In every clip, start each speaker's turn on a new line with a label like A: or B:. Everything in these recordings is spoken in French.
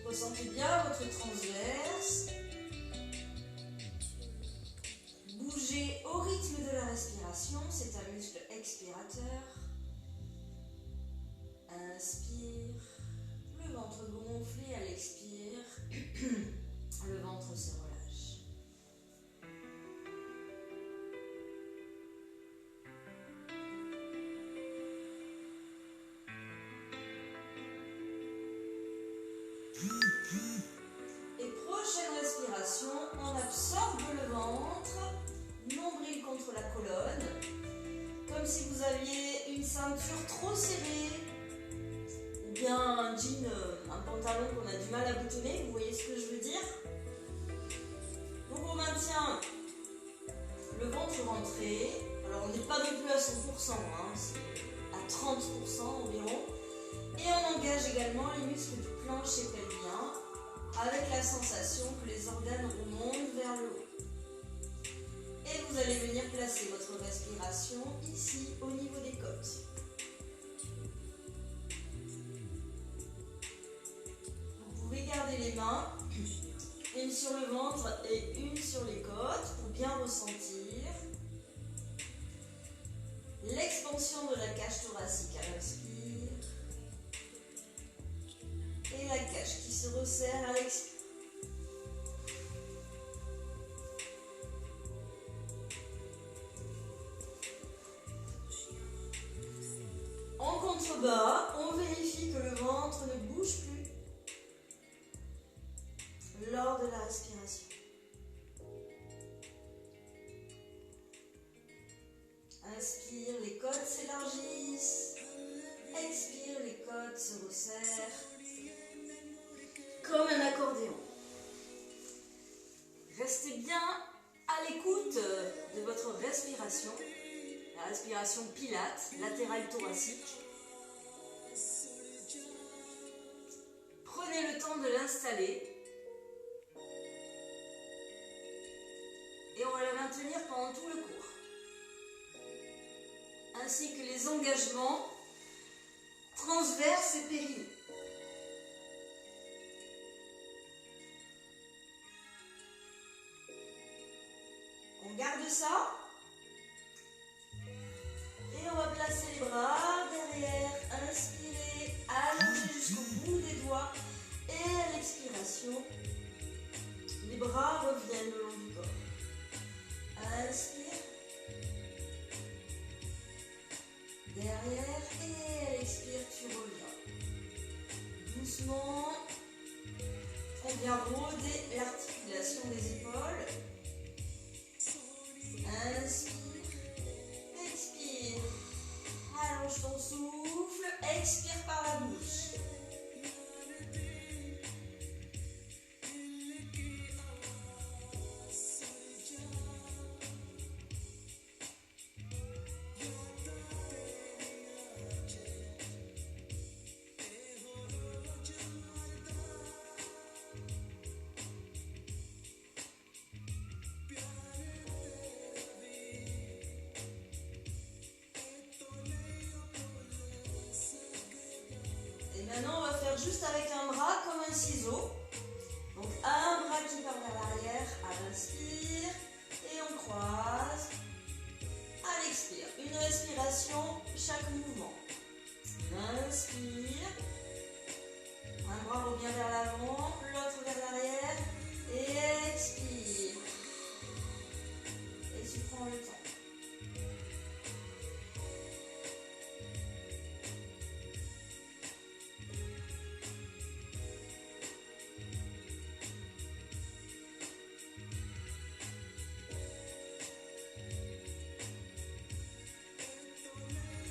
A: Ressentez bien votre transverse. Bougez au rythme de la respiration, c'est un muscle expirateur. Inspire, le ventre gonflé à l'expire, le ventre se relâche. Et prochaine respiration, on absorbe le ventre, nombril contre la colonne, comme si vous aviez une ceinture trop serrée, ou bien un jean, un pantalon qu'on a du mal à boutonner, vous voyez ce que je veux dire? Donc on maintient le ventre rentré, alors on n'est pas non plus à 100%, c'est à 30% environ, et on engage également les muscles du plancher pelvien, avec la sensation que les organes remontent vers le haut. Et vous allez venir placer votre respiration ici au niveau des côtes. Vous pouvez garder les mains, une sur le ventre et une sur les côtes pour bien ressentir l'expansion de la cage thoracique à l'inspire et la cage qui se resserre à l'expire. En contrebas, on vérifie que le ventre ne bouge plus lors de la respiration. Inspire, les côtes s'élargissent. Expire, les côtes se resserrent. Comme un accordéon. Restez bien à l'écoute de votre respiration. La respiration pilate, latérale thoracique. Prenez le temps de l'installer. Et on va la maintenir pendant tout le cours. Ainsi que les engagements transverses et périnées. On garde ça. Et on va placer les bras derrière. Inspirez, allongez jusqu'au bout des doigts. Et à l'expiration, les bras reviennent le long du corps. Inspire. Derrière et à l'expire, tu reviens. Doucement, on vient rôder l'articulation des épaules. Inspire, expire. Allonge ton souffle, expire par la bouche. Maintenant, on va faire juste avec un bras comme un ciseau. Donc, un bras qui part vers l'arrière à l'inspire et on croise à l'expire. Une respiration, chaque mouvement. Inspire. Un bras revient vers l'avant, l'autre vers l'arrière et expire. Et tu prends le temps.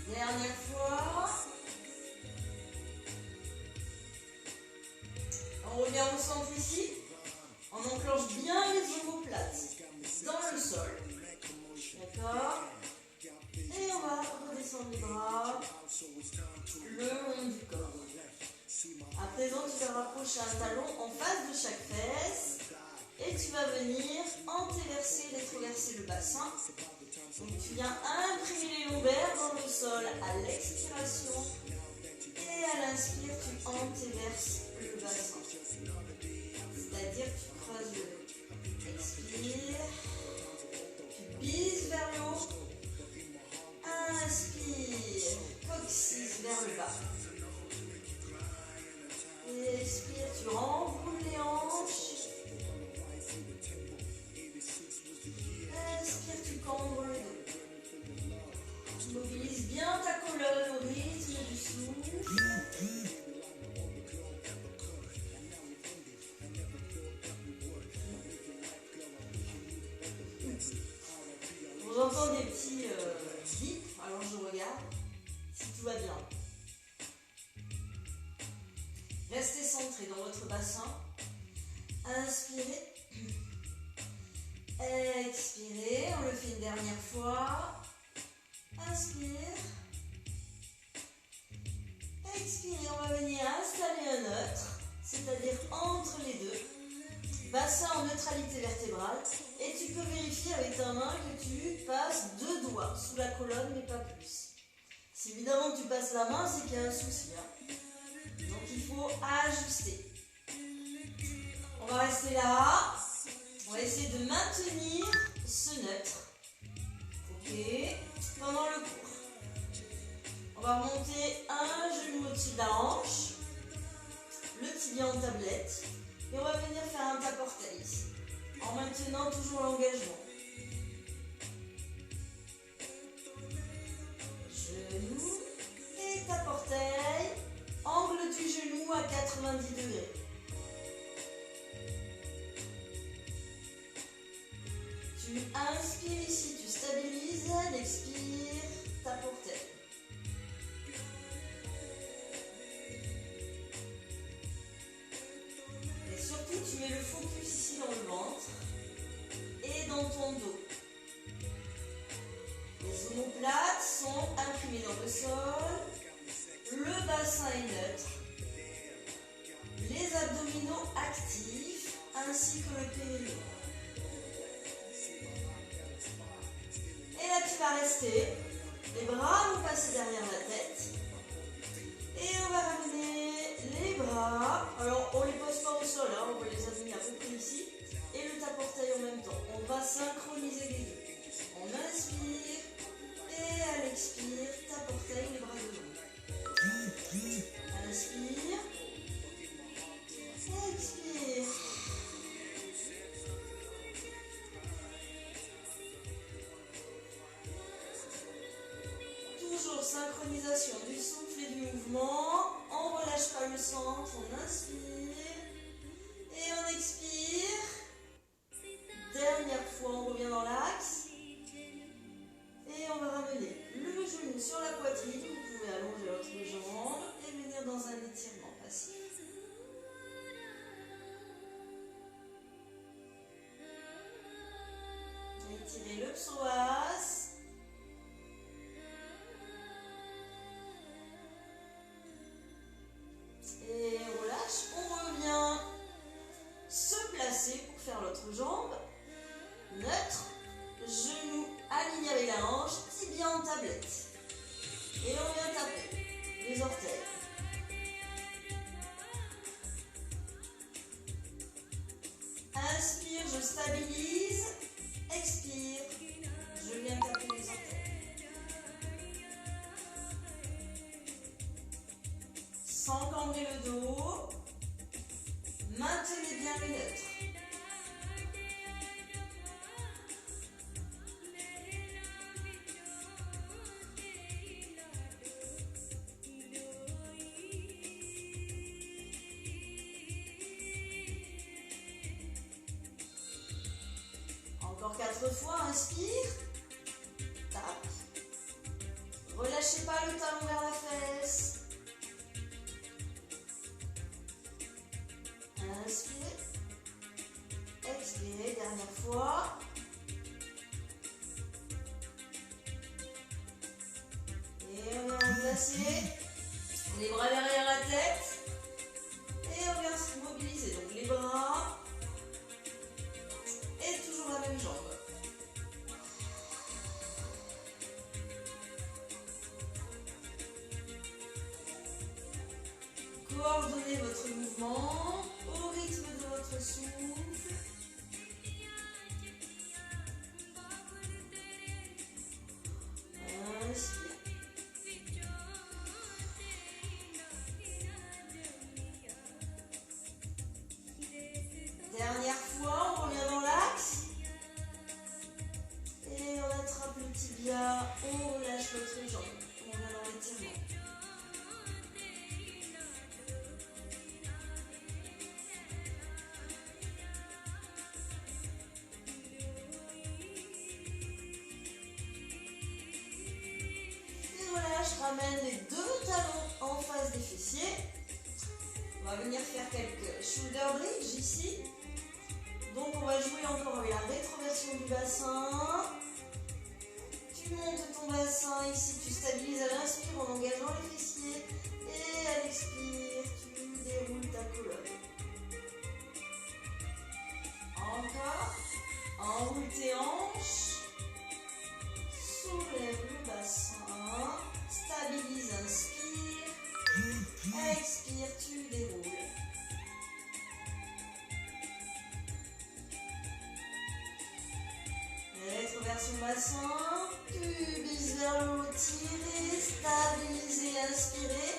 A: Dernière fois. On revient au centre ici. On enclenche bien les omoplates dans le sol. D'accord? Et on va redescendre les bras le long du corps. À présent, tu vas rapprocher un talon en face de chaque fesse. Et tu vas venir antéverser, rétroverser le bassin. Donc tu viens imprimer les lombaires dans le sol à l'expiration. Et à l'inspire, tu antéverses le bassin. J'entends des petits bips, alors je regarde si tout va bien. Restez centré dans votre bassin. Inspirez. Expirez, on le fait une dernière fois. Inspire. Expirez, on va venir installer un neutre, c'est-à-dire entre les deux. Bassin en neutralité vertébrale. Et tu peux vérifier avec ta main que tu passes 2 doigts sous la colonne, mais pas plus. Si évidemment tu passes la main, c'est qu'il y a un souci. Donc il faut ajuster. On va rester là. On va essayer de maintenir ce neutre. Ok. Pendant le cours. On va remonter un genou au-dessus de la hanche. Le tibia en tablette. Et on va venir faire un tape-orteil ici. En maintenant toujours l'engagement. Genou et tape-orteil. Angle du genou à 90 degrés. Tu inspires ici, tu stabilises, l'expire, tape-orteil. Et surtout, tu mets le focus ici dans le ventre et dans ton dos. Les omoplates sont imprimées dans le sol. Le bassin est neutre. Les abdominaux actifs ainsi que le périnée. Et là tu vas rester. Les bras vont passer derrière la tête. Et on va ramener les bras. Alors on ne les pose pas au sol, hein, on va les amener à peu près ici. Et le tape-orteil en même temps. On va synchroniser les deux. On inspire. Et à l'expire, tape-orteil, les bras devant. Inspire. Expire. Toujours synchronisation du souffle et du mouvement. On ne relâche pas le centre, on inspire. Et on expire. Dernière fois, on revient dans l'axe. Et on va ramener le genou sur la poitrine. Vous pouvez allonger votre jambe et venir dans un étirement passif. Étirez le psoas. Et on relâche. On revient se placer pour faire l'autre jambe. Neutre. Genou aligné avec la hanche. Tibia en tablette. Et on vient taper les orteils. Inspire, je stabilise. Expire, je viens taper les orteils. Sans cambrer le dos. Maintenez bien le neutre. Encore 4 fois, inspire, tape. Relâchez pas le talon vers la fesse. Inspirez. Expirez, dernière fois. Et on vient remplacer les bras derrière la tête. Et on vient se mobiliser. Donc les bras. Et toujours la même jambe. Coordonnez votre mouvement au rythme de votre souffle. Inspire. ramène les deux talons en face des fessiers. On va venir faire quelques shoulder bridge ici. Donc on va jouer encore avec la rétroversion du bassin. Tu montes ton bassin ici, tu stabilises à l'inspire en engageant les fessiers. Et à l'expire, tu déroules ta colonne. Encore. Enroule tes hanches. Soulève le bassin. Stabilise, inspire. Expire, tu déroules. Rétroversion bassin. Pubis vers le haut, tirer, stabiliser, inspirer.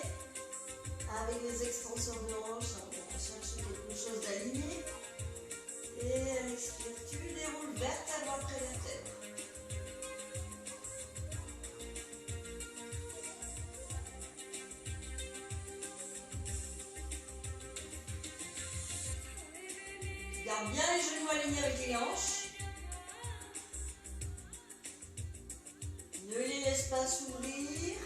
A: Avec les extenseurs de hanches, on va chercher quelque chose d'aligné. Et à l'expire, tu déroules vertèbre après vertèbre. Garde bien les genoux alignés avec les hanches. Ne les laisse pas s'ouvrir.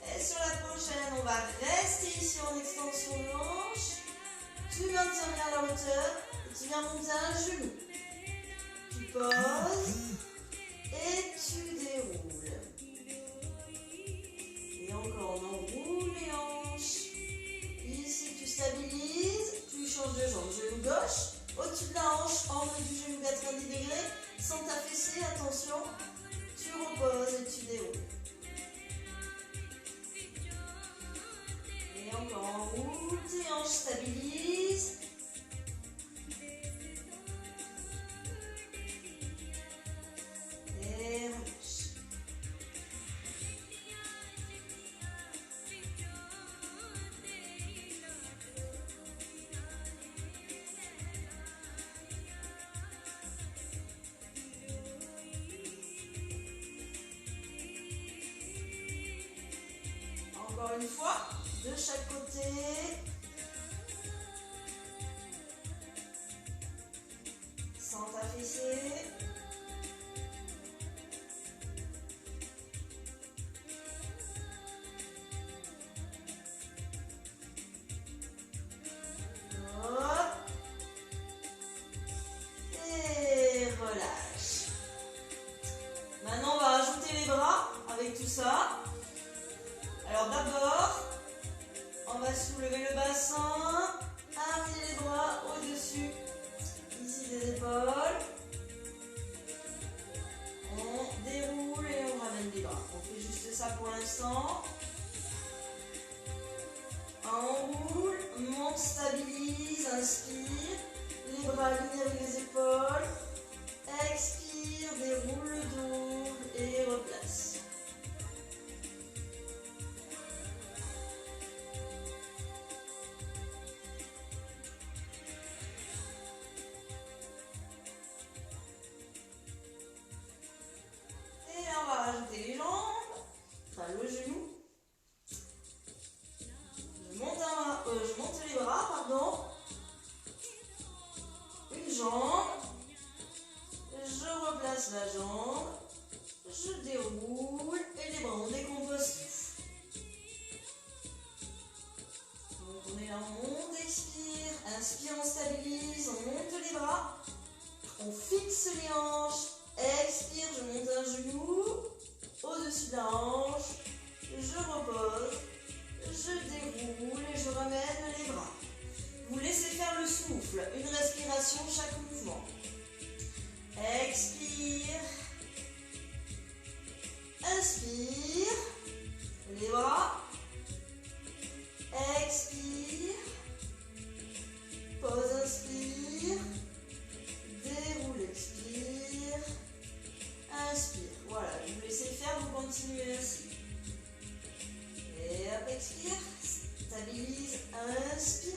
A: Et sur la prochaine, on va rester ici en extension de hanche. Tu maintiens bien la hauteur et tu viens monter un genou. Tu poses et tu déroules. Et encore, on enroule les hanches. Ici, tu stabilises, tu changes de jambe. Genou gauche, au-dessus de la hanche, angle du genou 90 degrés, sans t'affaisser, attention. Tu reposes et tu déroules. Et encore, enroule tes hanches, stabilise. Et relâche. Encore une fois, de chaque côté. Sans t'affaisser. Hop. Et relâche. Maintenant, on va ajouter les bras avec tout ça. Alors d'abord, on va soulever le bassin, amener les bras au-dessus, ici des épaules. On déroule et on ramène les bras. On fait juste ça pour l'instant. Enroule, monte, stabilise, inspire. Les bras alignés avec les épaules. Expire, déroule le dos et replace. Les jambes, enfin le genou. Je monte les bras, pardon. Une jambe. Je replace la jambe. Je déroule et les bras, on décompose tout. Donc on est là, on monte, expire. Inspire, on stabilise, on monte les bras. On fixe les hanches. Expire, je monte un genou. Au-dessus de la hanche, je repose, je déroule et je ramène les bras. Vous laissez faire le souffle, une respiration chaque mouvement. Expire, inspire, les bras, expire, pause, inspire, déroule, expire, inspire. Voilà, vous laissez faire, vous continuez ainsi. Et hop, expire, stabilise, inspire.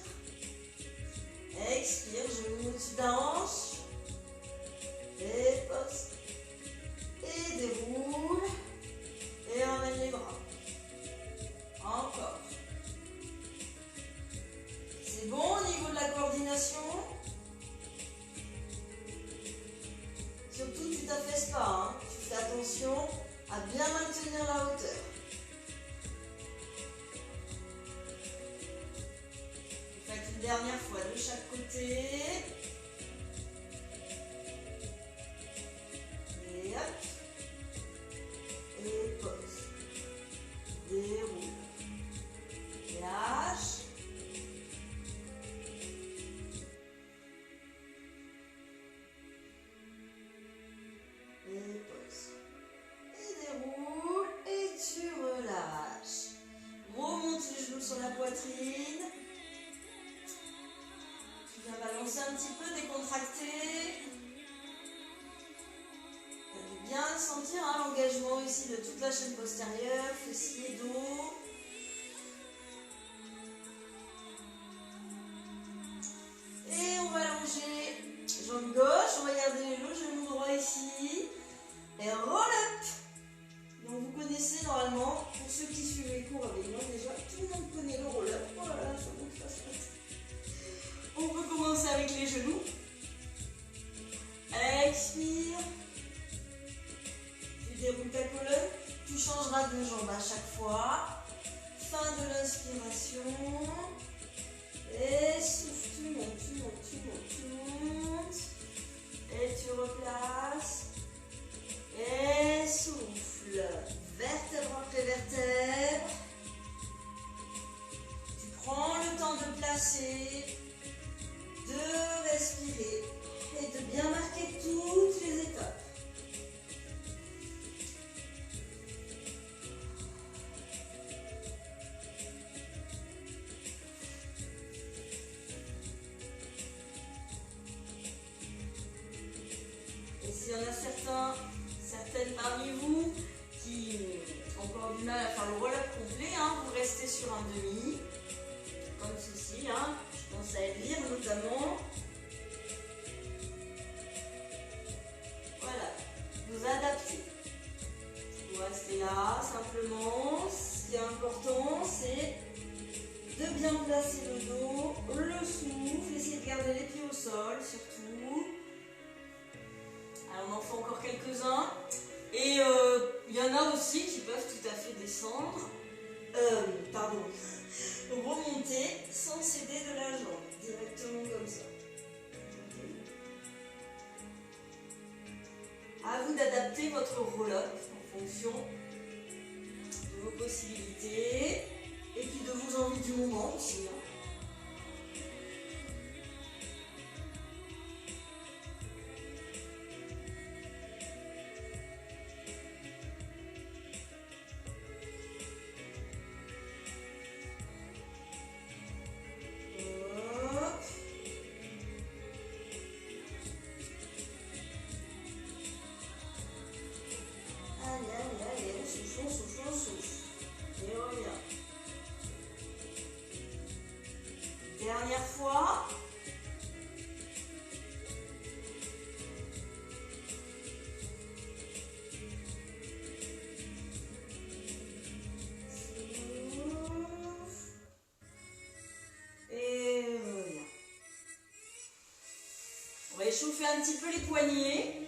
A: Expire, genou au-dessus de la hanche. Et pose. Et déroule. Et ramène les bras. Encore. C'est bon au niveau de la coordination? à bien maintenir la hauteur. Vous faites une dernière fois de chaque côté. Et hop. Et pause. Déroule. Lâche. Et pause. Et déroule. Et tu relâches. Remonte les genoux sur la poitrine. Tu viens balancer un petit peu, décontracter. Tu as bien sentir l'engagement ici de toute la chaîne postérieure, fessier, dos. Et on va allonger jambe gauche, regardez le genou droit ici. Et roll up. Donc vous connaissez normalement, pour ceux qui suivent les cours avec moi déjà, tout le monde connaît le roll up. Oh là là, ça monte, ça saute. On peut commencer avec les genoux. Expire. Tu déroules ta colonne. Tu changeras de jambe à chaque fois. Fin de l'inspiration. Et souffle, tu montes, tu montes, tu montes, tu montes. Et tu replaces. Et souffle. Vertèbre après vertèbre. Tu prends le temps de placer, de respirer et de bien marquer toutes les étapes. Et s'il y en a certaines parmi vous qui ont encore du mal à faire le roll-up complet, vous restez sur un demi, comme ceci, je pense à Elvire notamment. Voilà, vous adaptez. Vous restez là, simplement. Ce qui est important, c'est de bien placer le dos, le souffle, essayez de garder les pieds au sol, surtout. Alors, on en fait encore quelques-uns. Et il y en a aussi qui peuvent tout à fait descendre, remonter sans céder de la jambe, directement comme ça. À vous d'adapter votre roll-up en fonction de vos possibilités et puis de vos envies du moment aussi. Dernière fois. Et reviens. On va échauffer un petit peu les poignets.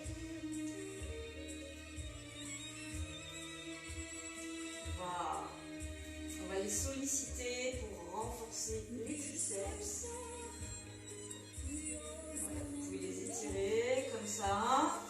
A: Voilà. On va les solliciter pour renforcer les triceps. Voilà, vous pouvez les étirer comme ça. Comme ça.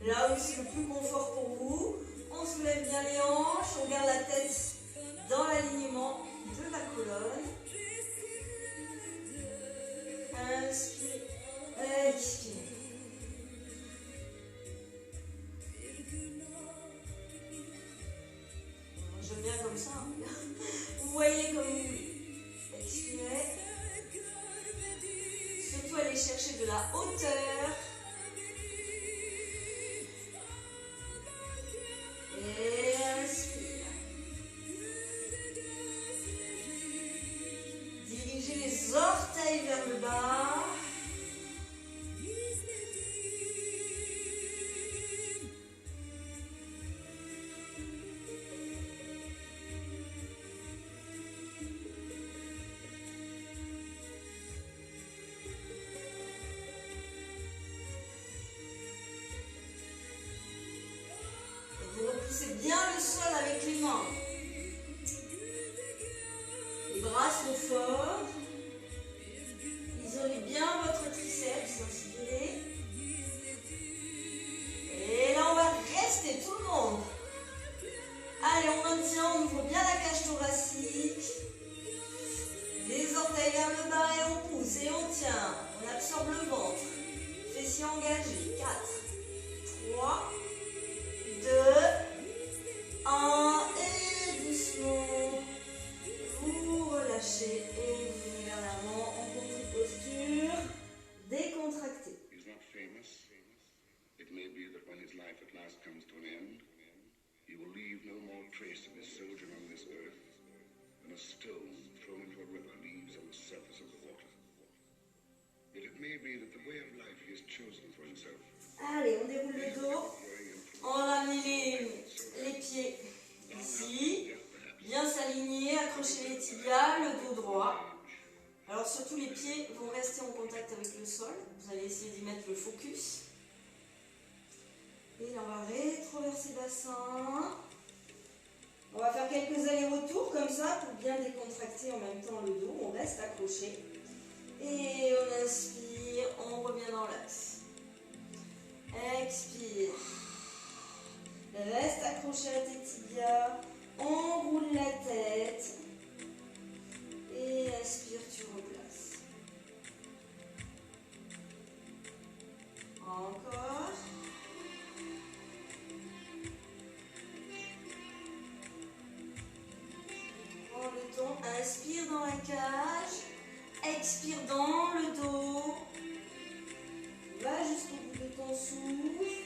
A: Là où c'est le plus confort pour vous. On soulève bien les hanches, on garde la tête dans l'alignement de la colonne. Inspire, expire. J'aime bien comme ça. Vous voyez comme vous voulez. Expirez. Surtout aller chercher de la hauteur. Et inspire. Dirigez les orteils vers le bas. Vous repoussez bien le sol avec les mains. Les bras sont forts. Isolez bien votre triceps. Inspirez. Et là, on va rester tout le monde. Allez, on maintient, on ouvre bien la cage thoracique. Les orteils vers le bas et on pousse et on tient. On absorbe le ventre. Fessiers engagés. 4, 3, 2, 1 et doucement vous relâchez et vous venez vers l'avant en contre-posture décontractée.
B: He's not famous. It may be that when his life at last comes to an end, he will leave no more trace of his sojourn on this earth than a stone thrown into a river leaves on the surface of the water. Yet it may be that the way of life he has chosen for himself.
A: Allez, on déroule le dos. On ramène les pieds ici, bien s'aligner, accrocher les tibias, le dos droit. Alors surtout les pieds vont rester en contact avec le sol. Vous allez essayer d'y mettre le focus. Et là on va rétroverser le bassin. On va faire quelques allers-retours comme ça pour bien décontracter en même temps le dos. On reste accroché. Et on inspire, on revient dans l'axe. Expire. Reste accroché à tes tibias. On roule la tête. Et expire, tu replaces. Encore. Prends le temps. Inspire dans la cage. Expire dans le dos. Va jusqu'au bout de ton souffle.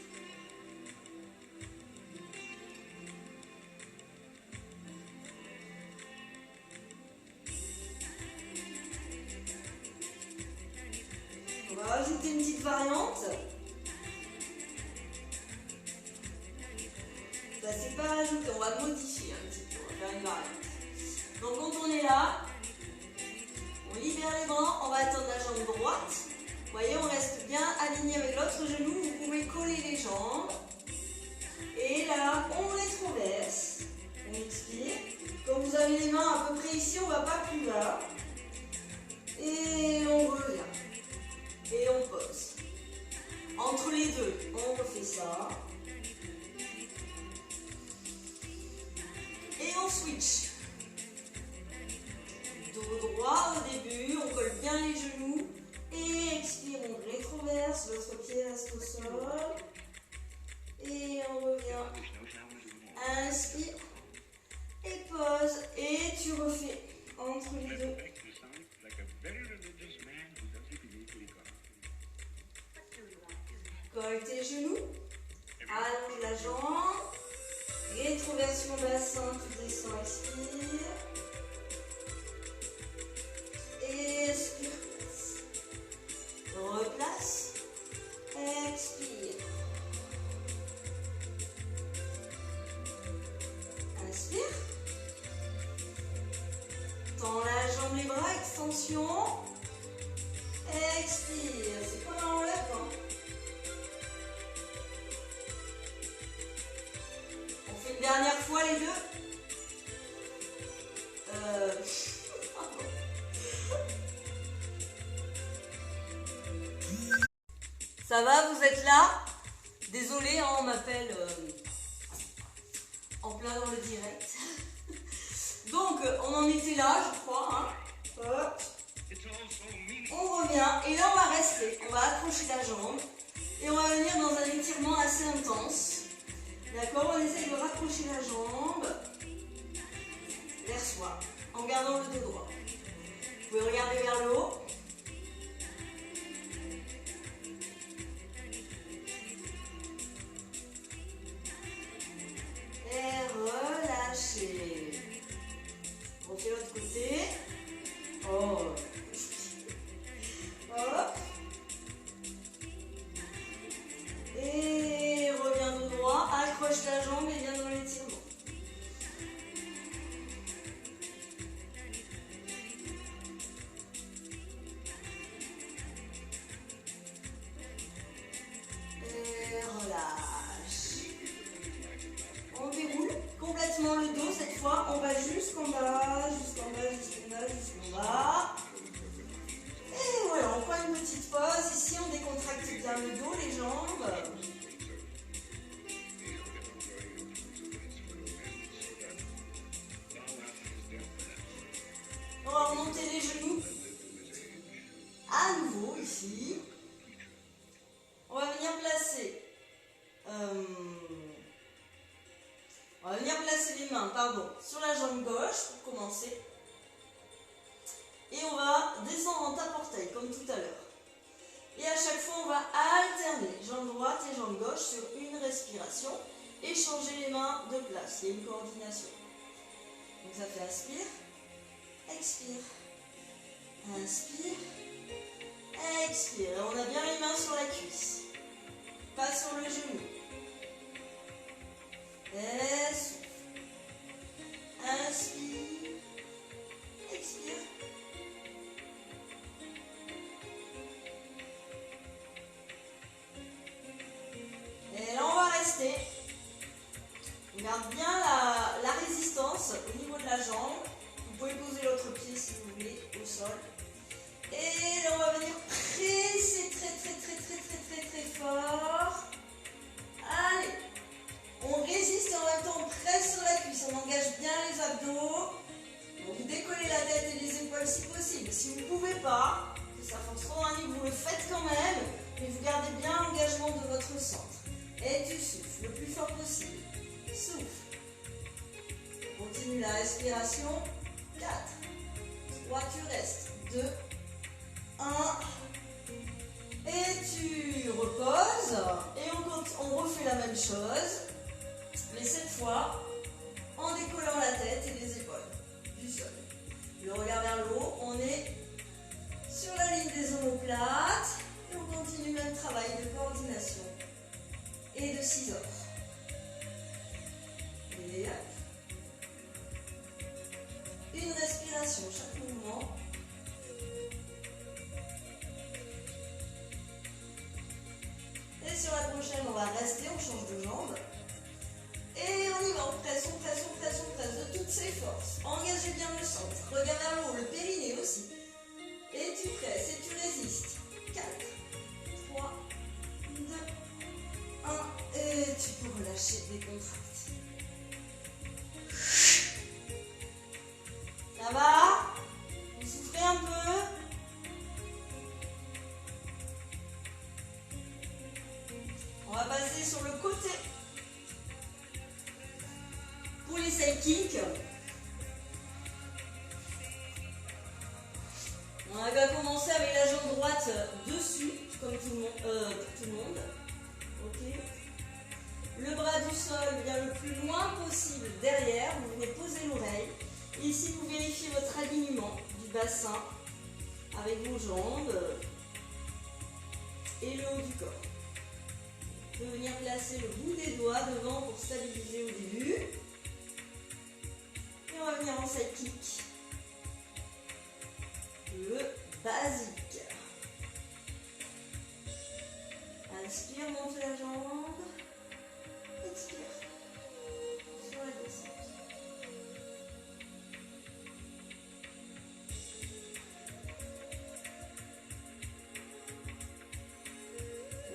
A: On va rajouter une petite variante. Ça c'est pas rajouté, on va modifier un petit peu, on va faire une variante. Donc quand on est là, on libère les bras, on va attendre la jambe droite. Vous voyez, on reste bien aligné avec l'autre genou, vous pouvez coller les jambes. Et là, on rétroverse, on expire. Quand vous avez les mains à peu près ici, on ne va pas plus bas. Et on revient. Et on pose. Entre les deux, on refait ça. Et on switch. Dos droit au début, on colle bien les genoux. Et expire, on rétroverse, votre pied reste au sol. Et on revient. Inspire. Et pose. Et tu refais entre les deux. Colle tes genoux. Allonge la jambe. Rétroversion bassin, tu descends, expire. Expire. Replace. Expire. Inspire. Tends la jambe, les bras, extension. Expire. C'est comme un enlève. On fait une dernière fois les deux. Ça va, vous êtes là? Désolée, hein, on m'appelle en plein dans le direct. Donc, on en était là, je crois. Hein. Hop. On revient et là, on va rester. On va accrocher la jambe et on va venir dans un étirement assez intense. D'accord, on essaye de rapprocher la jambe vers soi en gardant le dos droit. Vous pouvez regarder vers le haut. Et relâchez. On fait l'autre côté. Oh. Hop. Et reviens dos droit. Accroche la jambe et viens dans l'étirement. Et relâche. On déroule complètement le dos cette fois. On va jusqu'en bas, jusqu'en bas, jusqu'en bas, jusqu'en bas. Et voilà, on prend une petite pause. Ici, on décontracte bien le dos, les jambes. On va remonter les genoux. À nouveau, ici. On va venir placer. On va venir placer les mains, sur la jambe gauche pour commencer. Et on va descendre en tape-orteil, comme tout à l'heure. Et à chaque fois, on va alterner jambe droite et jambe gauche sur une respiration et changer les mains de place. Il y a une coordination. Donc ça fait inspire, expire, inspire, expire. Et on a bien les mains sur la cuisse, pas sur le genou. Et souffle. Inspire, expire. Et là, on va rester. On garde bien la résistance au niveau de la jambe. Vous pouvez poser l'autre pied si vous voulez au sol. Et là, on va venir presser très fort. Allez. On résiste et en même temps on presse sur la cuisse. On engage bien les abdos. Donc, vous décollez la tête et les épaules si possible. Si vous ne pouvez pas, que ça force trop un niveau, vous le faites quand même. Mais vous gardez bien l'engagement de votre centre. Et tu souffles le plus fort possible. Souffle. Continue la respiration. 4, 3, tu restes. 2, 1. Et tu reposes. Et on refait la même chose. Mais cette fois, en décollant la tête et les épaules du sol. Le regard vers le haut. On est sur la ligne des omoplates. Et on continue le même travail de coordination et de ciseaux. Et hop. Une respiration chaque mouvement. Et sur la prochaine, on va rester, on change de jambe. Et on y va, on presse de toutes ses forces. Engagez bien le centre. Regarde vers le haut, le périnée aussi. Et tu presses et tu résistes. 4, 3, 2, 1. Et tu peux relâcher, décontracter. Ça va? Vous souffrez un peu? On va passer sur le côté. Pour les side kicks, on va commencer avec la jambe droite dessus, comme tout le monde. Ok. Le bras du sol vient le plus loin possible derrière. Vous venez poser l'oreille. Et ici, vous vérifiez votre alignement du bassin avec vos jambes et le haut du corps. Vous pouvez venir placer le bout des doigts devant pour stabiliser au début. Et on va venir en side kick. Le basique. Inspire, monte la jambe. Expire. Sur la descente.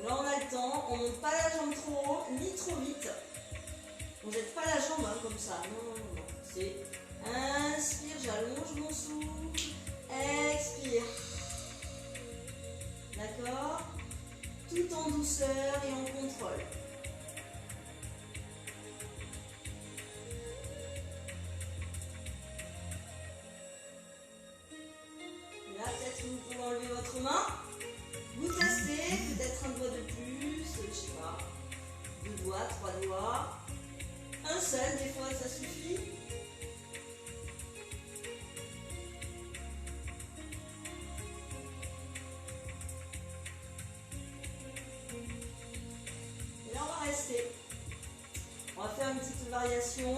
A: Là, on a le temps. on ne monte pas la jambe trop haut ni trop vite. On ne jette pas la jambe hein, comme ça. Non, non, non. C'est inspire, j'allonge mon souffle. Expire. D'accord? Tout en douceur et en contrôle. Et là, peut-être vous pouvez enlever votre main. Vous testez, peut-être un doigt de plus, je sais pas. 2 doigts, 3 doigts. Un seul, des fois ça suffit. Et là on va rester. On va faire une petite variation.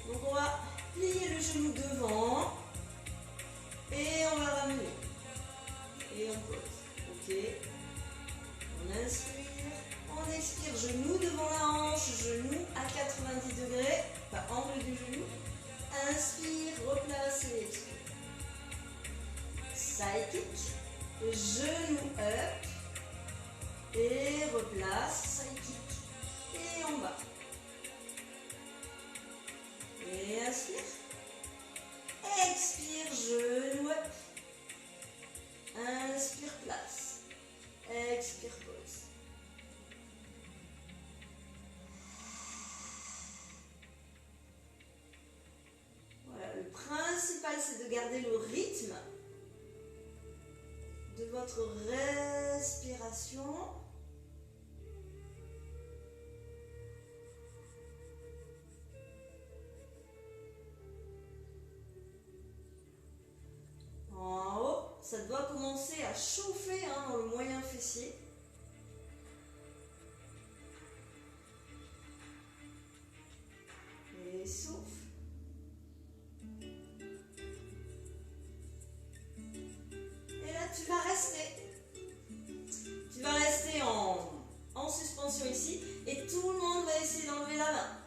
A: Donc on va plier le genou devant. Et on va ramener. Et on pose. Ok. On inspire. On expire, genou devant la hanche, genou à 90 degrés, pas angle du genou. Inspire, replace et expire. Side kick, genou up et replace, side kick et en bas. Et inspire. Expire, genou up. Inspire, place. Expire, pause. Le principal, c'est de garder le rythme de votre respiration. En haut, ça doit commencer à chauffer hein, dans le moyen fessier. Et souffle. Tu vas rester. Tu vas rester en suspension ici et tout le monde va essayer d'enlever la main.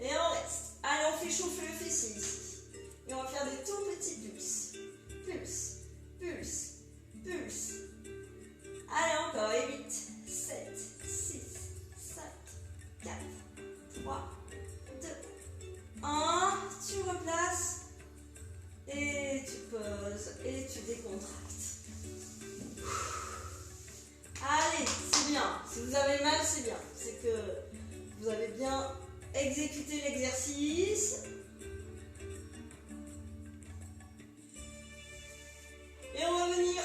A: Et on reste. Allez, on fait chauffer le fessier ici. Et on va faire des tout petits pulses. Pulse, pulse, pulse. Allez, encore. Et 8, 7, 6, 5, 4, 3, 2, 1. Tu replaces. Et tu poses et tu décontractes. Allez, c'est bien. Si vous avez mal, c'est bien. C'est que vous avez bien exécuté l'exercice. Et on va venir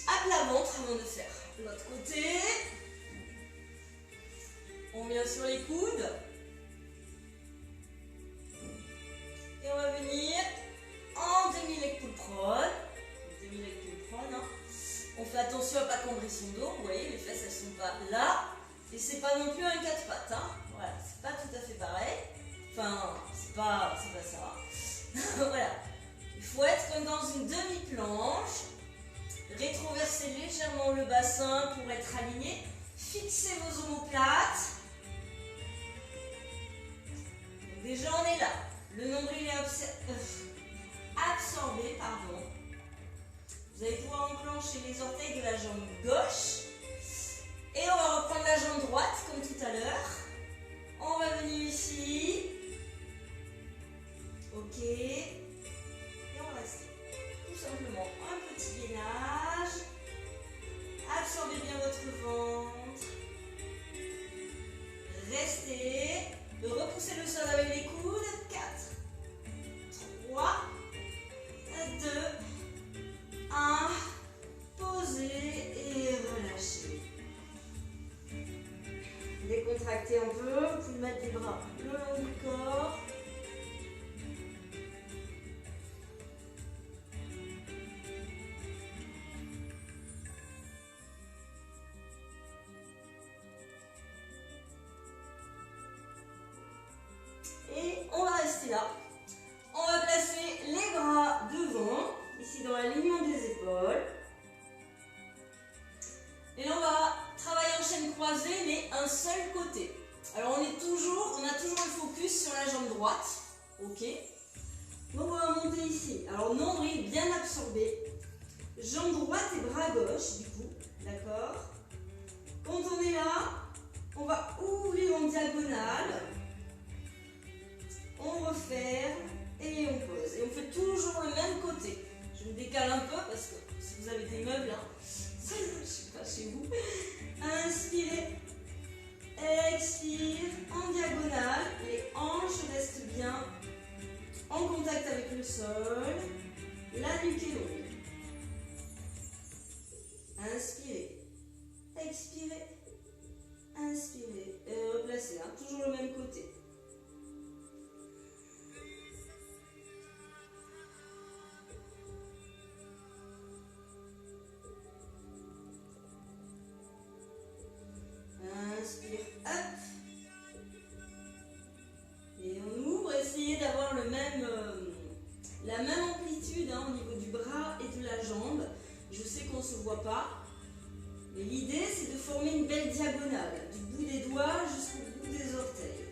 A: à plat ventre avant de faire l'autre côté. On vient sur les coudes. Et on va venir en demi-leg pull prone. Demi-leg pull prone. Hein. On fait attention à ne pas cambrer son dos. Vous voyez, les fesses, elles ne sont pas là. Et c'est pas non plus un 4 pattes. Hein. Voilà, c'est pas tout à fait pareil. Enfin, c'est pas ça. Voilà. Il faut être comme dans une demi-planche. Rétroverser légèrement le bassin pour être aligné. Fixez vos omoplates. Donc déjà, on est là. Le nombril est absorbé, pardon. Vous allez pouvoir enclencher les orteils de la jambe gauche. Et on va reprendre la jambe droite, comme tout à l'heure. On va venir ici. Ok. Et on va rester. Tout simplement un petit gainage. Absorbez bien votre ventre. Restez. Repoussez le sol avec les coudes. 4, 3, 2, 1. Posez et relâchez. Décontractez un peu. Vous pouvez mettre les bras le long du corps. Et on va rester là. On va placer les bras devant, ici dans l'alignement des épaules. Et là, on va travailler en chaîne croisée, mais un seul côté. Alors, on a toujours le focus sur la jambe droite. Ok. Donc, on va monter ici. Alors, nombril bien absorbé. Jambe droite et bras gauche, du coup. D'accord? Quand on est là, on va ouvrir en diagonale, on referme et on pose. Et on fait toujours le même côté. Je me décale un peu parce que si vous avez des meubles, hein, je ne sais pas chez vous. Inspirez, expire en diagonale. Les hanches restent bien en contact avec le sol. La nuque est longue. Inspirez, expirez, inspirez. Et replacez, hein, toujours le même côté. Inspire, hop. Et on ouvre, essayez d'avoir la même amplitude, hein, au niveau du bras et de la jambe. Je sais qu'on ne se voit pas, mais l'idée c'est de former une belle diagonale, du bout des doigts jusqu'au bout des orteils.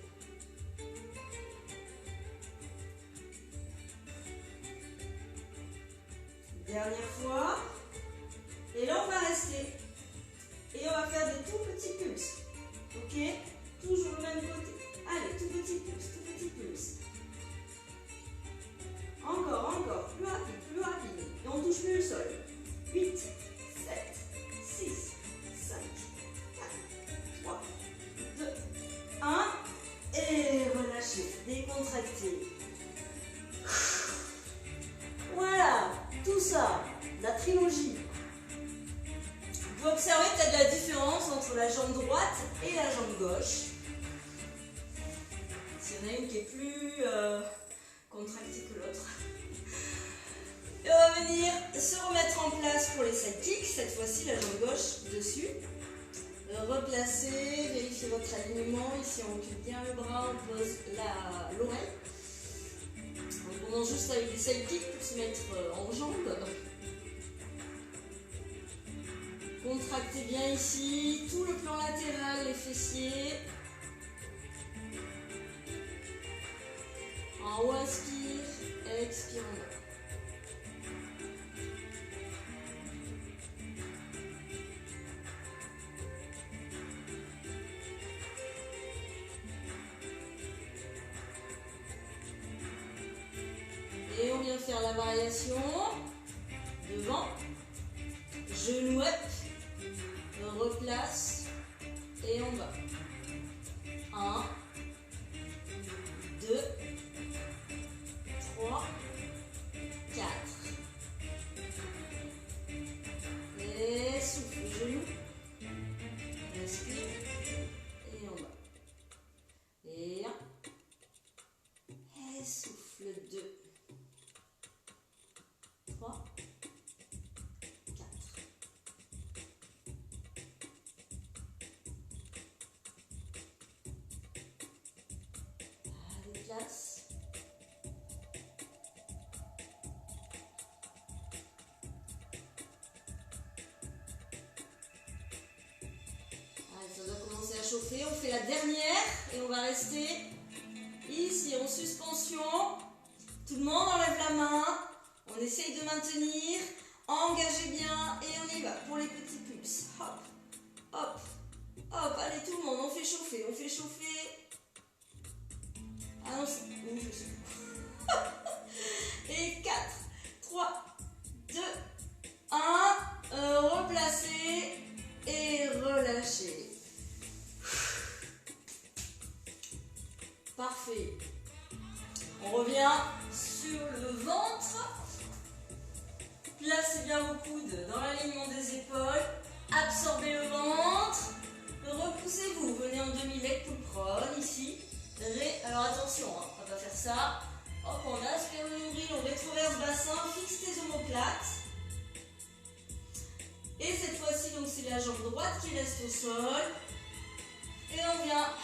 A: Dernière fois. Et là on va rester. Et on va faire des tout petits pulses. Ok? Toujours le même côté. Allez, tout petit pulse, tout petit pulse. Encore, plus rapide. Et on touche plus le sol. 8, 7, 6, 5, 4, 3, 2, 1. Et relâchez, décontractez. Voilà, tout ça, la trilogie. Vous pouvez observer peut-être la différence entre la jambe droite et la jambe gauche. S'il y en a une qui est plus contractée que l'autre. Et on va venir se remettre en place pour les side kicks. Cette fois-ci, la jambe gauche dessus. Replacez, vérifiez votre alignement. Ici, on recule bien le bras, on pose l'oreille. On commence juste avec des side kicks pour se mettre en jambes. Contractez bien ici, tout le plan latéral, les fessiers. En haut, inspire, expire en bas. Et on vient faire la variation. Devant, genou up. Replace et on va. 1, 2, 3, 4. Et souffle, genou. Inspire et on va. Et 1. Et souffle 2, 3. Place. Allez, ça doit commencer à chauffer. On fait la dernière et on va rester ici en suspension. Tout le monde enlève la main. On essaye de maintenir. Engagez bien et on y va pour les petits pulses. Hop, hop, hop. Allez, tout le monde, on fait chauffer, on fait chauffer. Ah non, oui, je sais plus. Et 4, 3, 2, 1. Replacez et relâchez. Parfait. On revient sur le ventre. Placez bien vos coudes dans l'alignement des épaules. Absorbez le ventre. Repoussez-vous. Venez en demi-leg pull prone ici. Alors attention, hein, on va pas faire ça. Hop, on aspire le nombril, on rétroverse bassin, fixe tes omoplates. Et cette fois-ci, donc c'est la jambe droite qui reste au sol. Et on vient.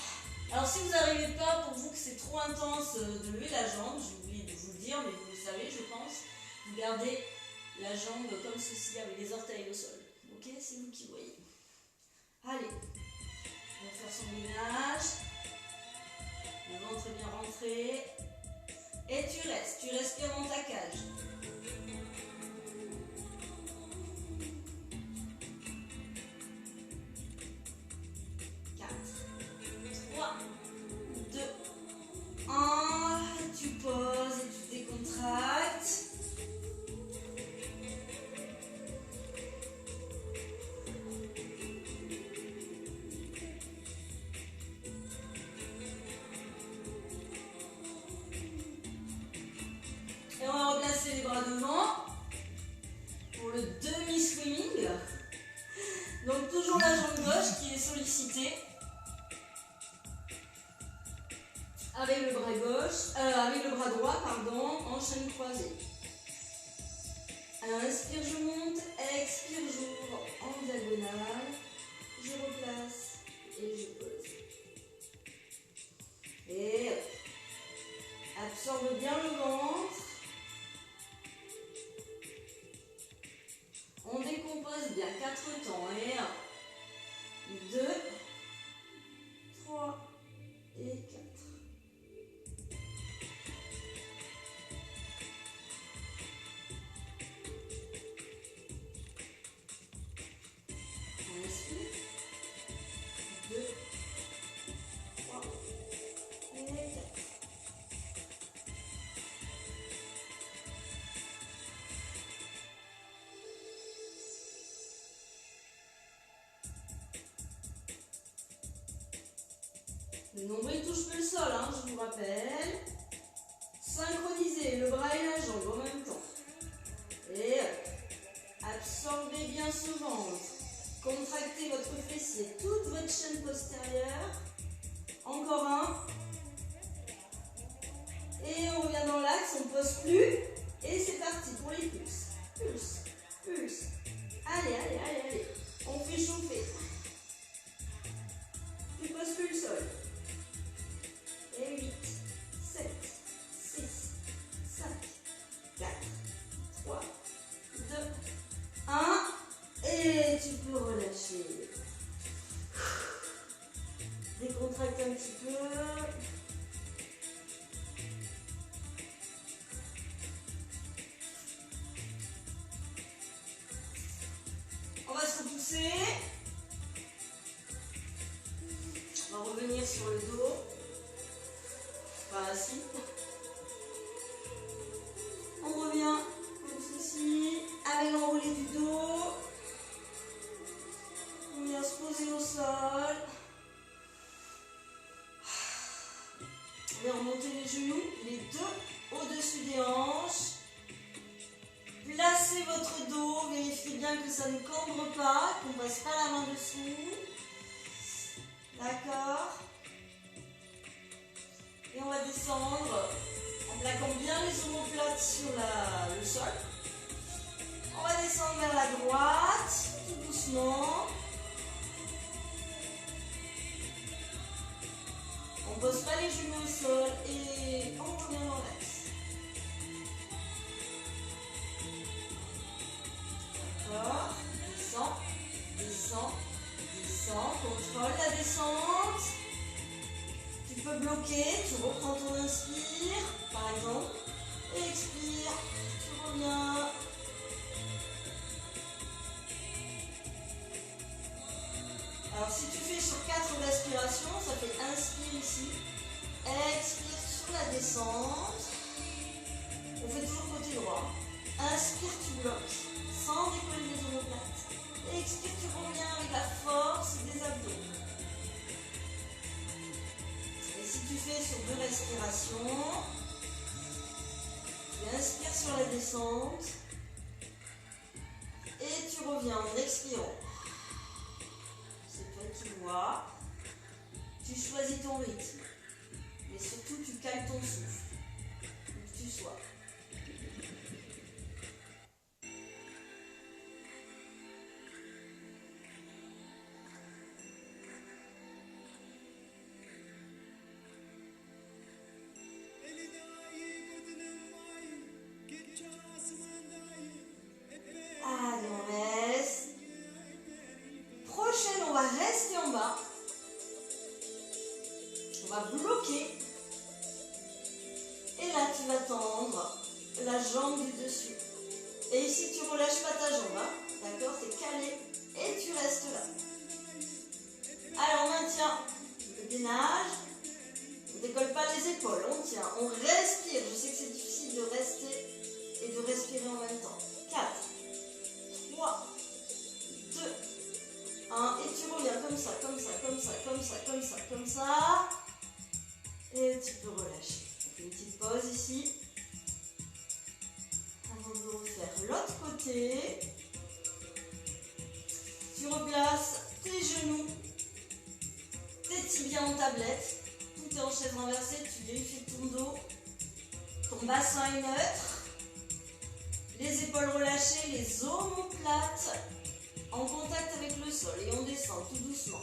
A: Alors si vous n'arrivez pas, pour vous que c'est trop intense de lever la jambe, j'ai oublié de vous le dire, mais vous le savez, je pense, vous gardez la jambe comme ceci avec les orteils au sol. Ok, c'est vous qui voyez. Allez, on va faire son ménage. Le ventre bien rentré. Et tu respires dans ta cage. bras devant pour le demi-swimming. Donc toujours la jambe gauche qui est sollicitée. Avec le bras gauche, avec le bras droit, pardon, en chaîne croisée. Alors inspire, je monte, expire, j'ouvre en diagonale. Je replace et je pose. Et absorbe bien le ventre. On décompose bien 4 temps. Et 1, 2, 3 et 4. On inspire. 2, 3 et 4. Le nombril touche plus le sol, hein, je vous rappelle. Synchronisez le bras et la jambe en même temps. Et absorbez bien ce ventre. Contractez votre fessier, toute votre chaîne postérieure. Encore un. Et on revient dans l'axe, on ne pose plus. Et c'est parti pour les pulses. Pulse, pulse. Allez, allez, allez, allez. On fait chauffer. Tu ne poses plus le sol. Et 8, 7, 6, 5, 4, 3, 2, 1. Et tu peux relâcher. Décontracte un petit peu. On va se repousser. On va revenir sur le dos. Pas assis. On revient comme ceci, avec l'enroulé du dos. On vient se poser au sol. On vient remonter les genoux, les deux au-dessus des hanches. Placez votre dos, vérifiez bien que ça ne cambre pas, qu'on ne passe pas la main dessous. D'accord ? Et on va descendre en plaquant bien les omoplates sur le sol. On va descendre vers la droite, tout doucement. On ne pose pas les genoux au sol et on revient dans l'axe. D'accord. Descend, descend, descend. Contrôle la descente. Tu peux bloquer, tu reprends ton inspire, par exemple, et expire, tu reviens. Alors si tu fais sur 4 respirations, ça fait inspire ici, expire sur la descente, on fait toujours côté droit, inspire, tu bloques, sans décoller les omoplates, et expire, tu reviens avec la force des abdos. Si tu fais sur 2 respirations, tu inspires sur la descente et tu reviens en expirant. C'est toi qui vois. Tu choisis ton rythme. Mais surtout, tu cales ton souffle. Où que tu sois. Allez, on reste. Prochaine, on va rester en bas. On va bloquer. Et là, tu vas tendre la jambe du dessus. Et ici, tu ne relâches pas ta jambe. Hein. D'accord? Tu es calé. Et tu restes là. Alors, on maintient le gainage. On ne décolle pas les épaules. On tient. On respire. Je sais que c'est difficile de rester et de respirer en même temps. 4, 3, 2, 1. Et tu reviens comme ça, comme ça, comme ça, comme ça, comme ça, comme ça. Et tu peux relâcher. On fait une petite pause ici. côté. Tu replaces tes genoux, tes tibias en tablette. Tout est en chaise renversée, tu vérifies ton dos. Ton bassin est neutre. Les épaules relâchées, les omoplates en contact avec le sol. Et on descend tout doucement.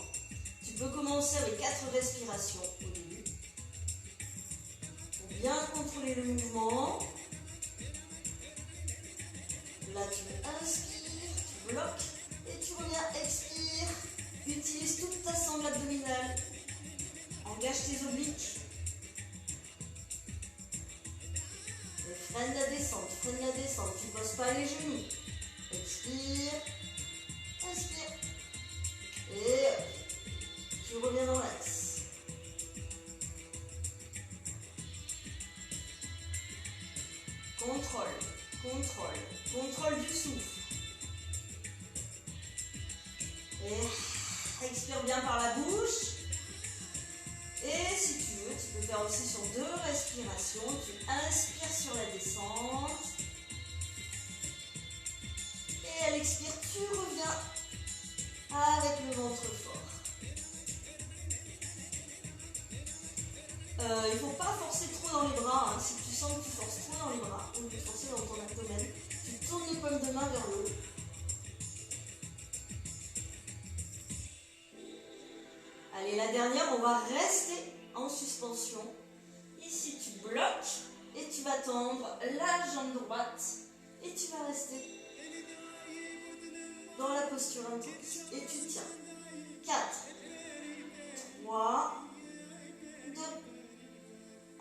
A: Tu peux commencer avec 4 respirations au début. Pour bien contrôler le mouvement. Là, tu inspires, tu bloques et tu reviens, expire. Utilise toute ta sangle abdominale. Engage tes obliques. Et freine la descente, freine la descente. Tu ne poses pas les genoux. Expire, inspire. Et tu reviens dans l'axe. Contrôle, contrôle, contrôle du souffle. Et expire bien par la bouche. Et si tu veux, tu peux faire aussi sur 2 respirations. Tu inspires sur la descente. Et à l'expire, tu reviens avec le ventre fort. Il ne faut pas forcer trop dans les bras. Si tu sens que tu forces trop dans les bras, ou que tu forces dans ton abdomen, tu tournes les paumes de main vers le haut. Allez, la dernière, on va rester en suspension. Ici, tu bloques et tu vas tendre la jambe droite et tu vas rester dans la posture intense. Et tu tiens. 4, 3, 2,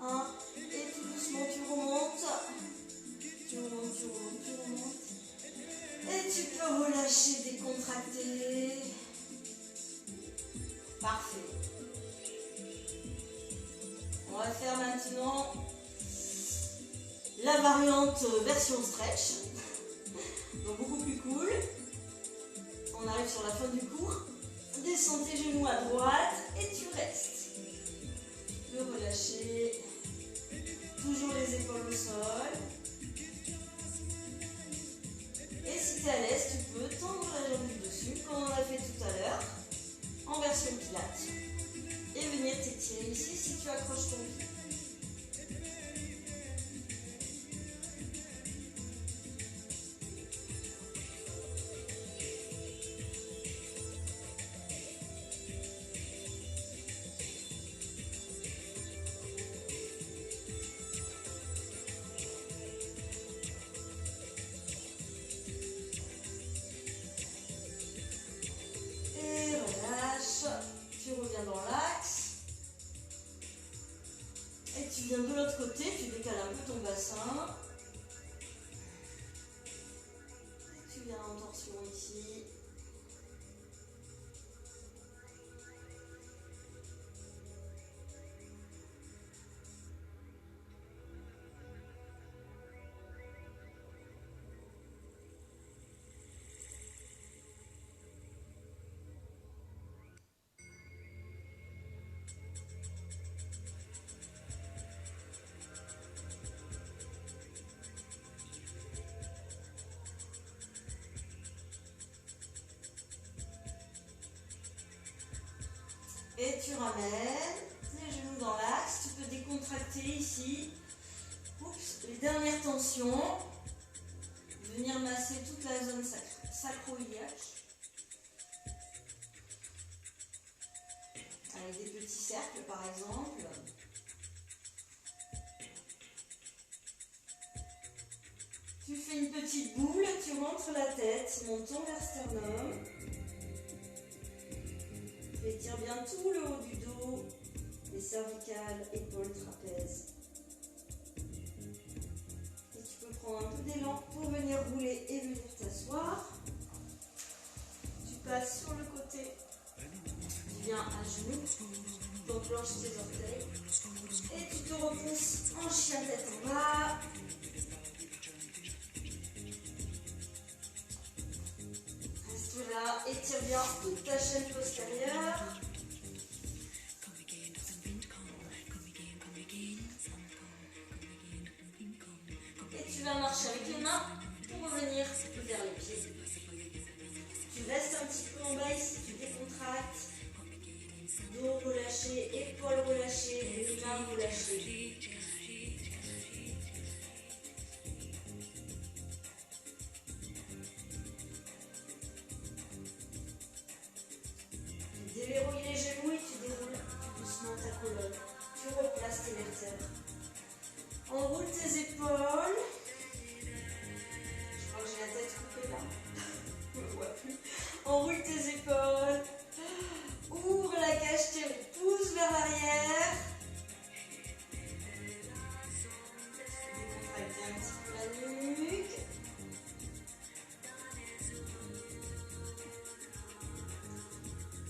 A: 1. Et tout doucement, tu remontes. Tu remontes, tu remontes, tu remontes. Et tu peux relâcher, décontracter. Parfait. On va faire maintenant la variante version stretch. Donc beaucoup plus cool. On arrive sur la fin du cours. Descends tes genoux à droite et tu restes. Tu peux relâcher. Toujours les épaules au sol. Et si tu es à l'aise, tu peux tendre la jambe du dessus, comme on a fait tout à l'heure, en version pilates. Et venir t'étirer ici si tu accroches ton pied. Tu viens de l'autre côté, tu décales un peu ton bassin. Tu viens en torsion ici. Et tu ramènes les genoux dans l'axe. Tu peux décontracter ici. Oups, les dernières tensions. Venir masser toute la zone sacro-iliaque. Avec des petits cercles par exemple. Tu fais une petite boule, tu rentres la tête, montons vers sternum. Étire bien tout le haut du dos, les cervicales, épaules, trapèzes. Et tu peux prendre un peu d'élan pour venir rouler et venir t'asseoir. Tu passes sur le côté, tu viens à genoux, tu enclenches tes orteils et tu te repousses en chien tête en bas. Reste là, étire bien toute ta chaîne postérieure. Et tu vas marcher avec les mains pour revenir vers les pieds. Tu restes un petit peu en bas ici, tu décontractes. Dos relâché, épaules relâchées, les mains relâchées. Tu déverrouilles les genoux et tu déroules doucement ta colonne. Tu replaces tes vertèbres. Enroule tes épaules. Je crois que j'ai la tête coupée là. Je ne me vois plus. Enroule tes épaules. Ouvre la cage, tire, pousse vers l'arrière. Décontractez un petit peu la nuque.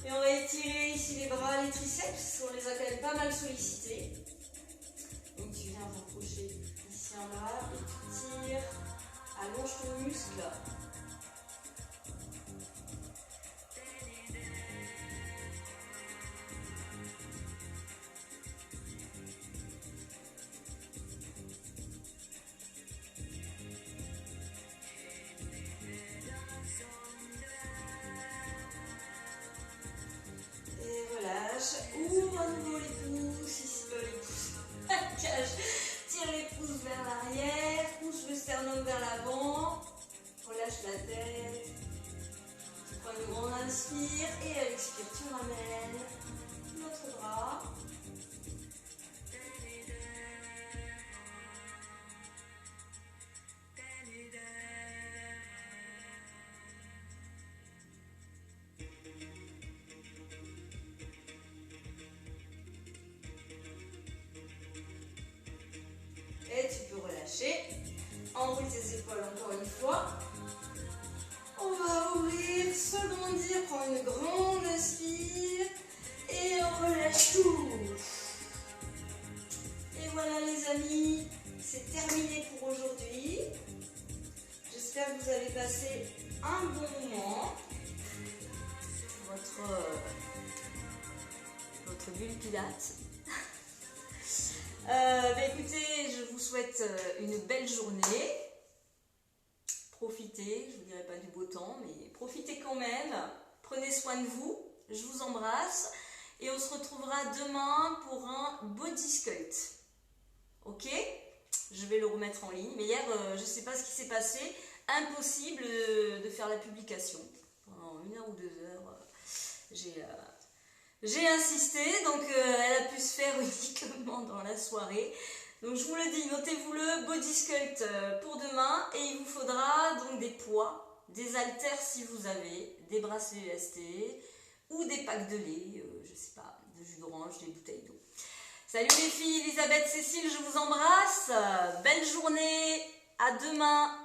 A: Et on va étirer ici les bras, les triceps. On les a quand même pas mal sollicités. Donc tu viens t'approcher ici en bas et tu tires. Allonge ton muscle. Ouvre à nouveau les pouces, ici les pouces, la cage, tire les pouces vers l'arrière, pousse le sternum vers l'avant, relâche la tête, tu prends une grande inspire et à l'expire tu ramènes notre bras. Et tu peux relâcher. Enroule tes épaules encore une fois. On va ouvrir, s'agrandir, prendre une grande inspire. Et on relâche tout. Et voilà les amis, c'est terminé pour aujourd'hui. J'espère que vous avez passé un bon moment. Votre bulle pilate. Écoutez, je vous souhaite une belle journée. Profitez, je ne vous dirai pas du beau temps, mais profitez quand même. Prenez soin de vous. Je vous embrasse. Et on se retrouvera demain pour un body sculpt. Ok? Je vais le remettre en ligne. Mais hier, je ne sais pas ce qui s'est passé. Impossible de faire la publication. Pendant 1 heure ou 2 heures, j'ai insisté, donc elle a pu se faire uniquement dans la soirée. Donc je vous le dis, notez-vous-le, body sculpt pour demain. Et il vous faudra donc des poids, des haltères si vous avez, des bracelets EST ou des packs de lait, je sais pas, de jus d'orange, des bouteilles d'eau. Salut les filles, Elisabeth, Cécile, je vous embrasse. Belle journée, à demain.